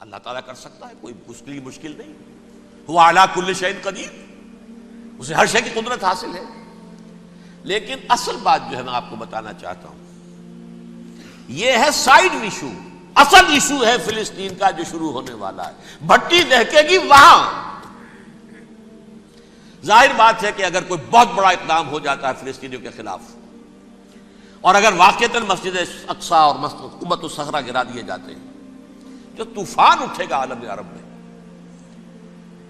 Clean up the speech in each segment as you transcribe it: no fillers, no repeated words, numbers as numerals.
اللہ تعالیٰ کر سکتا ہے، کوئی اس کے لیے مشکل نہیں. هو علی کل شیء قدیر، اسے ہر شے کی قدرت حاصل ہے. لیکن اصل بات جو ہے میں آپ کو بتانا چاہتا ہوں، یہ ہے سائیڈ ایشو. اصل ایشو ہے فلسطین کا جو شروع ہونے والا ہے. بھٹی دہکے گی وہاں. ظاہر بات ہے کہ اگر کوئی بہت بڑا اقدام ہو جاتا ہے فلسطینیوں کے خلاف، اور اگر واقعتاً مسجد اقصی اور قبۃ الصخرہ گرا دیے جاتے ہیں، جو طوفان اٹھے گا عالم عرب میں،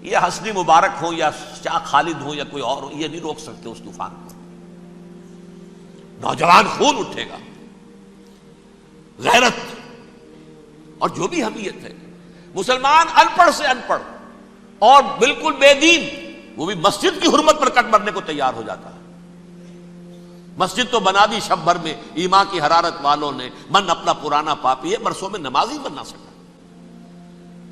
یہ حسنی مبارک ہو یا شاہ خالد ہو یا کوئی اور ہو، یہ نہیں روک سکتے اس طوفان کو. نوجوان خون اٹھے گا، غیرت اور جو بھی حمیت ہے. مسلمان ان پڑھ سے ان پڑھ اور بالکل بے دین، وہ بھی مسجد کی حرمت پر کٹ مرنے کو تیار ہو جاتا ہے. مسجد تو بنا دی شب بھر میں ایمان کی حرارت والوں نے، من اپنا پرانا پاپی ہے، برسوں میں نماز ہی بن نہ سکا.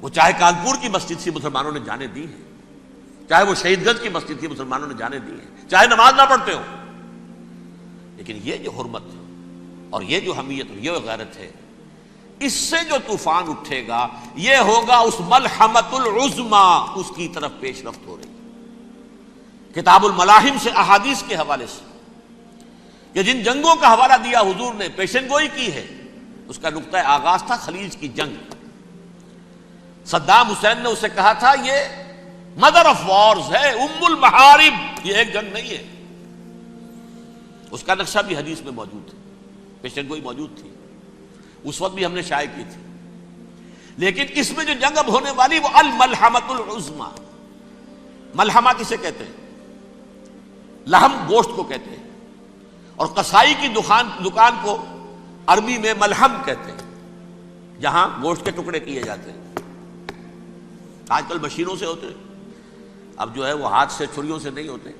وہ چاہے کانپور کی مسجد سے مسلمانوں نے جانے دی ہیں، چاہے وہ شہید گنج کی مسجد کی مسلمانوں نے جانے دی ہیں، چاہے نماز نہ پڑھتے ہو. لیکن یہ جو حرمت اور یہ جو حمیت اور یہ غیرت ہے، اس سے جو طوفان اٹھے گا یہ ہوگا اس ملحمۃ العظما، اس کی طرف پیش رفت ہو رہی. کتاب الملاحم سے احادیث کے حوالے سے کہ جن جنگوں کا حوالہ دیا حضور نے، پیشن گوئی کی ہے، اس کا نقطہ آغاز تھا خلیج کی جنگ. صدام حسین نے اسے کہا تھا یہ مدر آف وارز ہے، ام المحارب، یہ ایک جنگ نہیں ہے. اس کا نقشہ بھی حدیث میں موجود ہے، پیشن گوئی موجود تھی، اس وقت بھی ہم نے شائع کی تھی. لیکن اس میں جو جنگ اب ہونے والی وہ الملحمۃ العظما. ملحمہ کسے کہتے ہیں؟ لحم گوشت کو کہتے ہیں، اور قصائی کی دکان کو عربی میں ملحم کہتے ہیں، جہاں گوشت کے ٹکڑے کیے جاتے ہیں. آج کل مشینوں سے ہوتے ہیں، اب جو ہے وہ ہاتھ سے چھریوں سے نہیں ہوتے،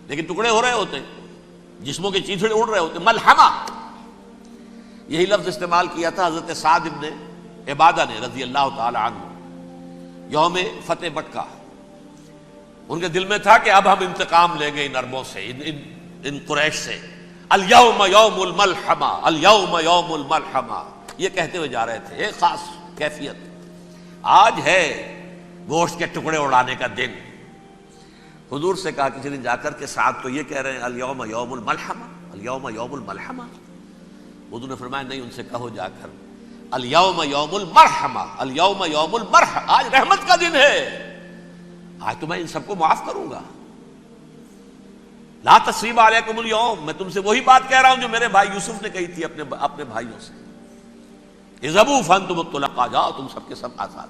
لیکن ٹکڑے ہو رہے ہوتے ہیں، جسموں کے چیتھڑے اڑ رہے ہوتے ہیں. ملحمہ، یہی لفظ استعمال کیا تھا حضرت سعد ابن عبادہ نے رضی اللہ تعالی عنہ یوم فتح مکہ. ان کے دل میں تھا کہ اب ہم انتقام لیں گے ان عربوں سے، ان قریش سے. الیوم یوم الملحمہ، الیوم یوم الملحمہ، یہ کہتے ہوئے جا رہے تھے. ایک خاص کیفیت، آج ہے گوشت کے ٹکڑے اڑانے کا دن. حضور سے کہا کسی دن جا کر کے ساتھ تو یہ کہہ رہے ہیں الیوم یوم الملحمہ، الیوم یوم الملحمہ. حضور نے فرمایا نہیں، ان سے کہو جا کر الیوم یوم المرحمہ، الیوم یوم المرحمہ، آج رحمت کا دن ہے، آج تو میں ان سب کو معاف کروں گا. لا تثریب علیکم اليوم، میں تم سے وہی بات کہہ رہا ہوں جو میرے بھائی یوسف نے کہی تھی اپنے بھائیوں سے، اذهبوا فانتم الطلقاء، جاؤ تم سب کے سب آزاد.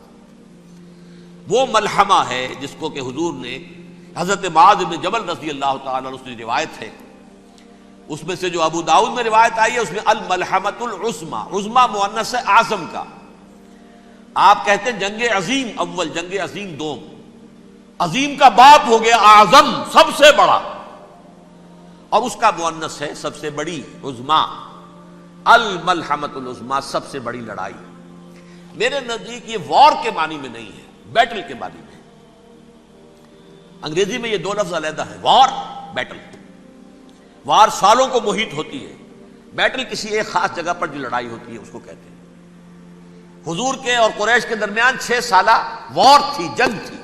وہ ملحمہ ہے جس کو کہ حضور نے حضرت معاذ بن جبل رضی اللہ تعالیٰ عنہ، اس کی روایت ہے، اس میں سے جو ابو داؤد میں روایت آئی ہے اس میں الملحمۃ العظما، عظما مؤنث ہے اعظم کا. آپ کہتے ہیں جنگ عظیم اول، جنگ عظیم دوم. عظیم کا باپ ہو گیا اعظم، سب سے بڑا، اور اس کا مؤنث ہے سب سے بڑی، عظما. الملحمۃ العظما، سب سے بڑی لڑائی. میرے نزدیک یہ وار کے معنی میں نہیں ہے، بیٹل کے معنی میں. انگریزی میں یہ دو لفظ علیحدہ ہے، وار، بیٹل. وار سالوں کو محیط ہوتی ہے، بیٹل کسی ایک خاص جگہ پر جو لڑائی ہوتی ہے اس کو کہتے ہیں. حضور کے اور قریش کے درمیان 6 سالہ وار تھی، جنگ تھی.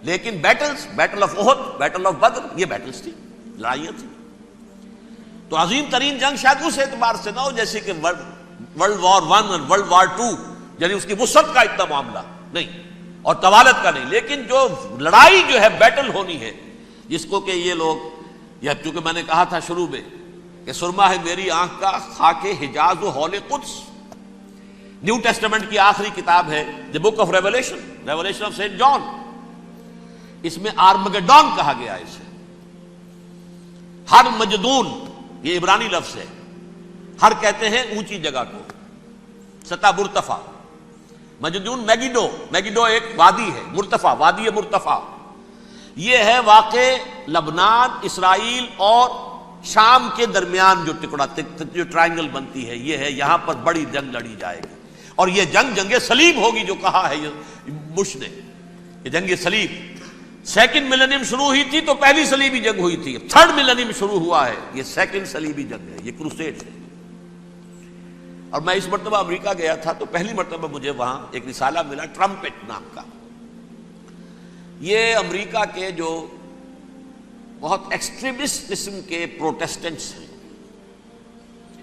لیکن battles, battle of Uhud, battle of Badr, یہ بیٹلز تھی، لڑائیاں تھیں. تو عظیم ترین جنگ شاید اس اعتبار سے نہ ہو جیسے کہ ورلڈ وار 1 اور ورلڈ وار 2، یعنی اس کی وسعت کا اتنا معاملہ نہیں اور طوالت کا نہیں. لیکن جو لڑائی جو ہے بیٹل ہونی ہے، جس کو کہ یہ لوگ، یا چونکہ میں نے کہا تھا شروع میں کہ سرما ہے میری آنکھ کا خاک حجاز و حول قدس. نیو ٹیسٹمنٹ کی آخری کتاب ہے the book of Revelation, Revelation of Saint John. اس میں آرمگڈون کہا گیا ہے اسے. ہر مجدون، یہ عبرانی لفظ ہے. ہر کہتے ہیں اونچی جگہ کو، سطح مرتفع. مجدون میگیڈو، میگیڈو ایک وادی ہے، مرتفع، وادی مرتفع. یہ ہے واقع لبنان، اسرائیل اور شام کے درمیان جو ٹکڑا، جو ٹرائنگل بنتی ہے، یہ ہے. یہاں پر بڑی جنگ لڑی جائے گی، اور یہ جنگ صلیب ہوگی، جو کہا ہے بش نے، یہ جنگ صلیب. سیکنڈ ملینیم شروع ہوئی تھی تو پہلی صلیبی جنگ ہوئی تھی، 3rd ملینیم شروع ہوا ہے، یہ 2nd صلیبی جنگ ہے، یہ کروسیڈ ہے. اور میں اس مرتبہ امریکہ گیا تھا تو پہلی مرتبہ مجھے وہاں ایک رسالہ ملا ٹرمپٹ نام کا. یہ امریکہ کے جو بہت ایکسٹریمسٹ قسم کے پروٹیسٹنٹس ہیں،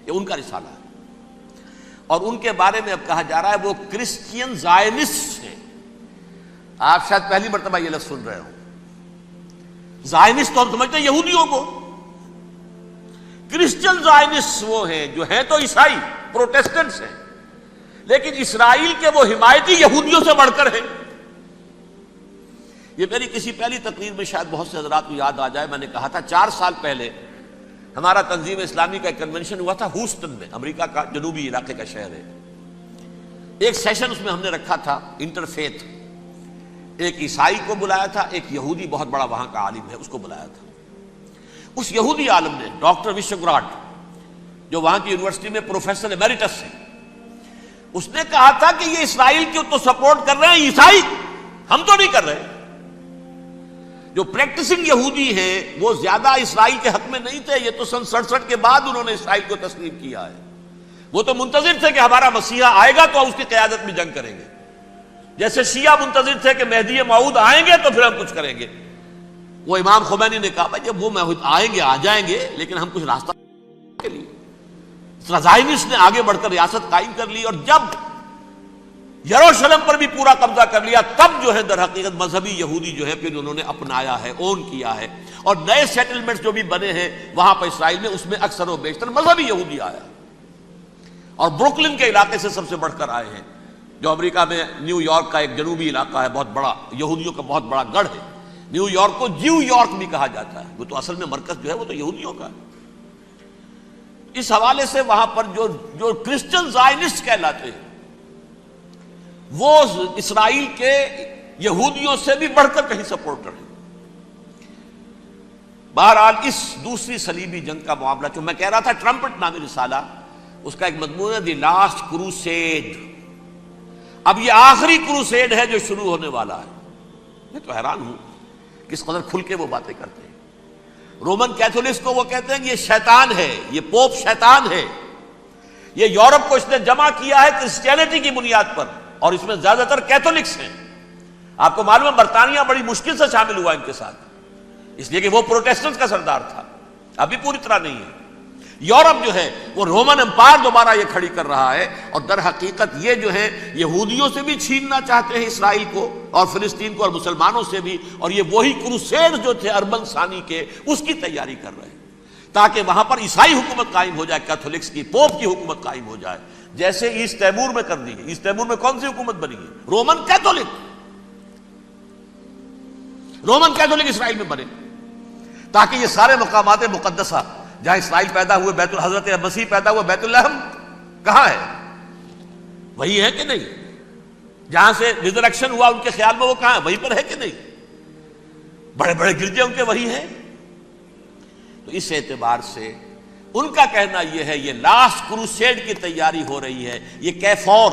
یہ ان کا رسالہ ہے، اور ان کے بارے میں اب کہا جا رہا ہے وہ کرسچین زائنسٹ ہیں. آپ شاید پہلی مرتبہ یہ لفظ سن رہے ہو. زائنسٹ تو ہم سمجھتے ہیں یہودیوں کو، کرسچن زائنسٹ وہ ہیں جو ہیں تو عیسائی پروٹیسٹنٹس ہیں، لیکن اسرائیل کے وہ حمایتی یہودیوں سے بڑھ کر ہیں. یہ میری کسی پہلی تقریر میں شاید بہت سے حضرات کو یاد آ جائے، میں نے کہا تھا 4 سال پہلے ہمارا تنظیم اسلامی کا ایک کنونشن ہوا تھا ہیوسٹن میں، امریکہ کا جنوبی علاقے کا شہر ہے. ایک سیشن اس میں ہم نے رکھا تھا انٹرفیتھ، ایک عیسائی کو بلایا تھا، ایک یہودی بہت بڑا وہاں کا عالم ہے اس کو بلایا تھا. اس یہودی عالم نے ڈاکٹر وشوگراڈ، جو وہاں کی یونیورسٹی میں پروفیسر ایمیریٹس ہے، اس نے کہا تھا کہ یہ اسرائیل کو تو سپورٹ کر رہے ہیں عیسائی، ہم تو نہیں کر رہے. جو پریکٹسنگ یہودی ہیں وہ زیادہ اسرائیل کے حق میں نہیں تھے، یہ تو سن 67 کے بعد انہوں نے اسرائیل کو تسلیم کیا ہے. وہ تو منتظر تھے کہ ہمارا مسیحا آئے گا تو اس کی قیادت میں جنگ کریں گے، جیسے شیعہ منتظر تھے کہ مہدی موعود آئیں گے تو پھر ہم کچھ کریں گے. وہ امام خمینی نے کہا بھائی جب وہ آئیں گے آ جائیں گے، لیکن ہم کچھ راستہ کے لیے. زائنسٹ نے آگے بڑھ کر ریاست قائم کر لی، اور جب یروشلم پر بھی پورا قبضہ کر لیا تب جو ہے در حقیقت مذہبی یہودی جو ہے پھر انہوں نے اپنایا ہے، اون کیا ہے، اور نئے سیٹلمنٹس جو بھی بنے ہیں وہاں پر اسرائیل میں اس میں اکثر و بیشتر مذہبی یہودی آیا، اور بروکلن کے علاقے سے سب سے بڑھ کر آئے ہیں، جو امریکہ میں نیو یارک کا ایک جنوبی علاقہ ہے، بہت بڑا یہودیوں کا بہت بڑا گڑھ ہے. نیو یارک کو جیو یارک بھی کہا جاتا ہے، وہ تو اصل میں مرکز جو ہے وہ تو یہودیوں کا ہے. اس حوالے سے وہاں پر جو کرسچن زائنسٹ کہلاتے ہیں وہ اسرائیل کے یہودیوں سے بھی بڑھ کر کہیں سپورٹر ہیں. بہرحال اس دوسری صلیبی جنگ کا معاملہ جو میں کہہ رہا تھا، ٹرمپٹ نامی رسالہ، اس کا ایک مضمون ہے دی لاسٹ کروسیڈ. اب یہ آخری کروسیڈ ہے جو شروع ہونے والا ہے. میں تو حیران ہوں کس قدر کھل کے وہ باتیں کرتے ہیں. رومن کیتھولکس کو وہ کہتے ہیں کہ یہ شیطان ہے، یہ پوپ شیطان ہے، یہ یورپ کو اس نے جمع کیا ہے کرسچینٹی کی بنیاد پر، اور اس میں زیادہ تر کیتھولکس ہیں. آپ کو معلوم ہے برطانیہ بڑی مشکل سے شامل ہوا ان کے ساتھ، اس لیے کہ وہ پروٹیسٹنٹ کا سردار تھا، ابھی پوری طرح نہیں ہے. یورپ جو ہے وہ رومن امپائر دوبارہ یہ کھڑی کر رہا ہے، اور در حقیقت یہ جو ہے یہودیوں سے بھی چھیننا چاہتے ہیں اسرائیل کو اور فلسطین کو، اور مسلمانوں سے بھی، اور یہ وہی کروسیڈ جو تھے اربن ثانی کے اس کی تیاری کر رہے ہیں تاکہ وہاں پر عیسائی حکومت قائم ہو جائے، کیتھولکس کی، پوپ کی حکومت قائم ہو جائے، جیسے ایسٹ تیمور میں کر دی ہے. ایسٹ تیمور میں کون سی حکومت بنی ہے؟ Roman Catholic. رومن کیتھولک اسرائیل میں بنے تاکہ یہ سارے مقامات مقدسہ جہاں اسرائیل پیدا ہوئے، حضرت مسیح پیدا ہوئے، بیت الحم کہاں ہے؟ وہی ہے کہ نہیں؟ جہاں سے ریزریکشن ہوا ان کے خیال میں وہ کہاں ہے؟ وہیں پر ہے کہ نہیں؟ بڑے بڑے گرجے ان کے وہی ہیں. تو اس اعتبار سے ان کا کہنا یہ ہے یہ لاسٹ کروسیڈ کی تیاری ہو رہی ہے، یہ کیفور.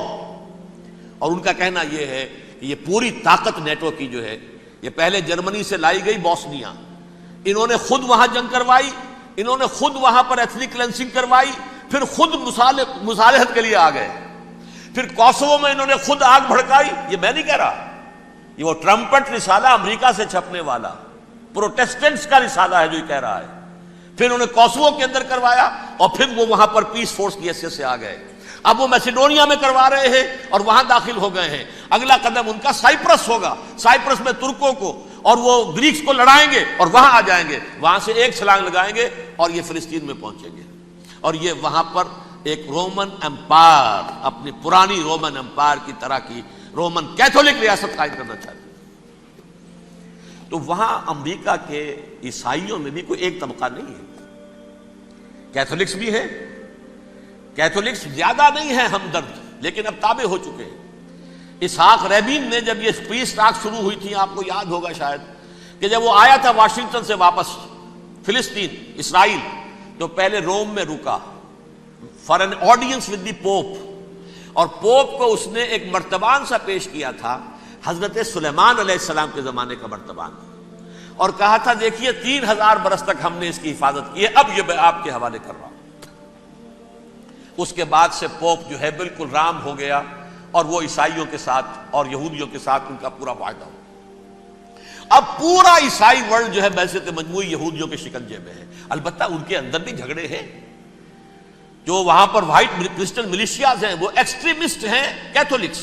اور ان کا کہنا یہ ہے کہ یہ پوری طاقت نیٹو کی جو ہے، یہ پہلے جرمنی سے لائی گئی بوسنیا، انہوں نے خود وہاں جنگ کروائی، انہوں نے خود وہاں پر ایتھنک کلینسنگ کروائی، پھر خود مصالحت کے لیے آ گئے، پھر کوسوو میں انہوں نے خود آگ بھڑکائی. یہ میں نہیں کہہ رہا، یہ وہ ٹرمپٹ رسالہ امریکہ سے چھپنے والا پروٹیسٹنٹس کا رسالہ ہے جو یہ کہہ رہا ہے. پھر انہوں نے کوسوو کے اندر کروایا، اور پھر وہ وہاں پر پیس فورس کی حیثیت سے آ گئے. اب وہ میسیڈونیا میں کروا رہے ہیں اور وہاں داخل ہو گئے ہیں. اگلا قدم ان کا سائپرس ہوگا، سائپرس میں ترکوں کو اور وہ گریکس کو لڑائیں گے اور وہاں آ جائیں گے، وہاں سے ایک چھلانگ لگائیں گے اور یہ فلسطین میں پہنچیں گے، اور یہ وہاں پر ایک رومن امپائر، اپنی پرانی رومن امپائر کی طرح کی رومن کیتھولک ریاست قائم کرنا چاہتے ہیں. تو وہاں امریکہ کے عیسائیوں میں بھی کوئی ایک طبقہ نہیں ہے، کیتھولکس بھی ہے، کیتھولکس زیادہ نہیں ہے ہمدرد، لیکن اب تابع ہو چکے ہیں. اسحاق ریبین نے جب یہ پیس ٹاک شروع ہوئی تھی، آپ کو یاد ہوگا شاید کہ جب وہ آیا تھا واشنگٹن سے واپس فلسطین اسرائیل، تو پہلے روم میں رکا for an audience with the pope, اور پوپ کو اس نے ایک مرتبان سا پیش کیا تھا، حضرت سلیمان علیہ السلام کے زمانے کا مرتبان، اور کہا تھا دیکھیے 3000 برس تک ہم نے اس کی حفاظت کی ہے، اب یہ میں آپ کے حوالے کر رہا ہوں. اس کے بعد سے پوپ جو ہے بالکل رام ہو گیا اور وہ عیسائیوں کے ساتھ اور یہودیوں کے ساتھ ان کا پورا معاہدہ ہو. اب پورا عیسائی ورلڈ جو ہے بعثت مجموعی یہودیوں کے شکنجے میں ہے. البتہ ان کے اندر بھی جھگڑے ہیں. جو وہاں پر وائٹ کرسچن ملیشیاز ہیں وہ ایکسٹریمسٹ ہیں کیتھولکس.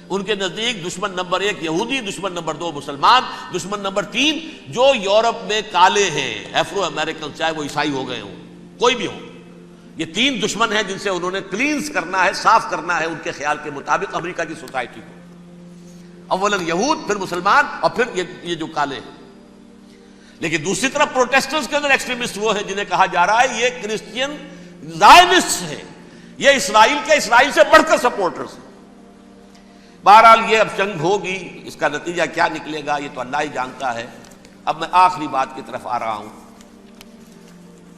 ان کے نزدیک دشمن نمبر 1 یہودی، دشمن نمبر 2 مسلمان، دشمن نمبر 3 جو یورپ میں کالے ہیں، ایفرو امریکن، چاہے وہ عیسائی ہو گئے ہوں کوئی بھی ہو. یہ 3 دشمن ہیں جن سے انہوں نے کلینز کرنا ہے، صاف کرنا ہے ان کے خیال کے مطابق امریکہ کی سوسائٹی کو. اولاً یہود، پھر مسلمان، اور پھر یہ جو کالے ہیں. لیکن دوسری طرف پروٹیسٹنٹس کے اندر ایکسٹریمسٹ وہ ہیں جنہیں کہا جا رہا ہے یہ کرسچین زائنسٹ ہیں، یہ اسرائیل سے بڑھ کر سپورٹرز ہیں. بہرحال یہ اب جنگ ہوگی، اس کا نتیجہ کیا نکلے گا یہ تو اللہ ہی جانتا ہے. اب میں آخری بات کی طرف آ رہا ہوں.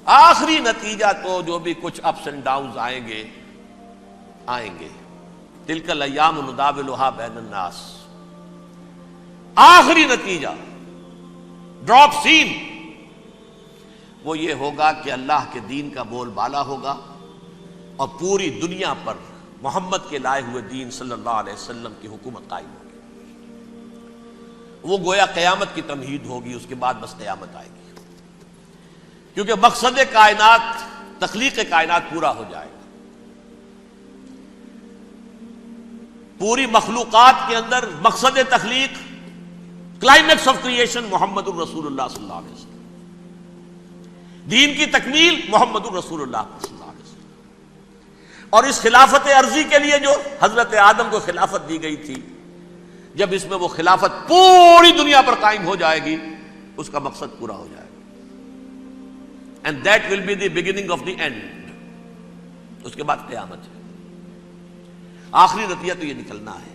آخری نتیجہ تو جو بھی کچھ اپس اینڈ ڈاؤنز آئیں گے. تلک الایام نداولھا بین الناس. آخری نتیجہ ڈراپ سین وہ یہ ہوگا کہ اللہ کے دین کا بول بالا ہوگا اور پوری دنیا پر محمد کے لائے ہوئے دین صلی اللہ علیہ وسلم کی حکومت قائم ہوگی. وہ گویا قیامت کی تمہید ہوگی. اس کے بعد بس قیامت آئے گی، کیونکہ مقصد کائنات، تخلیق کائنات پورا ہو جائے گا. پوری مخلوقات کے اندر مقصد تخلیق، کلائمیکس آف کریشن محمد الرسول اللہ صلی اللہ علیہ وسلم. دین کی تکمیل محمد الرسول اللہ صلی اللہ علیہ وسلم. اور اس خلافت عرضی کے لیے جو حضرت آدم کو خلافت دی گئی تھی، جب اس میں وہ خلافت پوری دنیا پر قائم ہو جائے گی اس کا مقصد پورا ہو جائے گا. And that will be the beginning of the end. اس کے بعد قیامت ہے. آخری نتیجہ تو یہ نکلنا ہے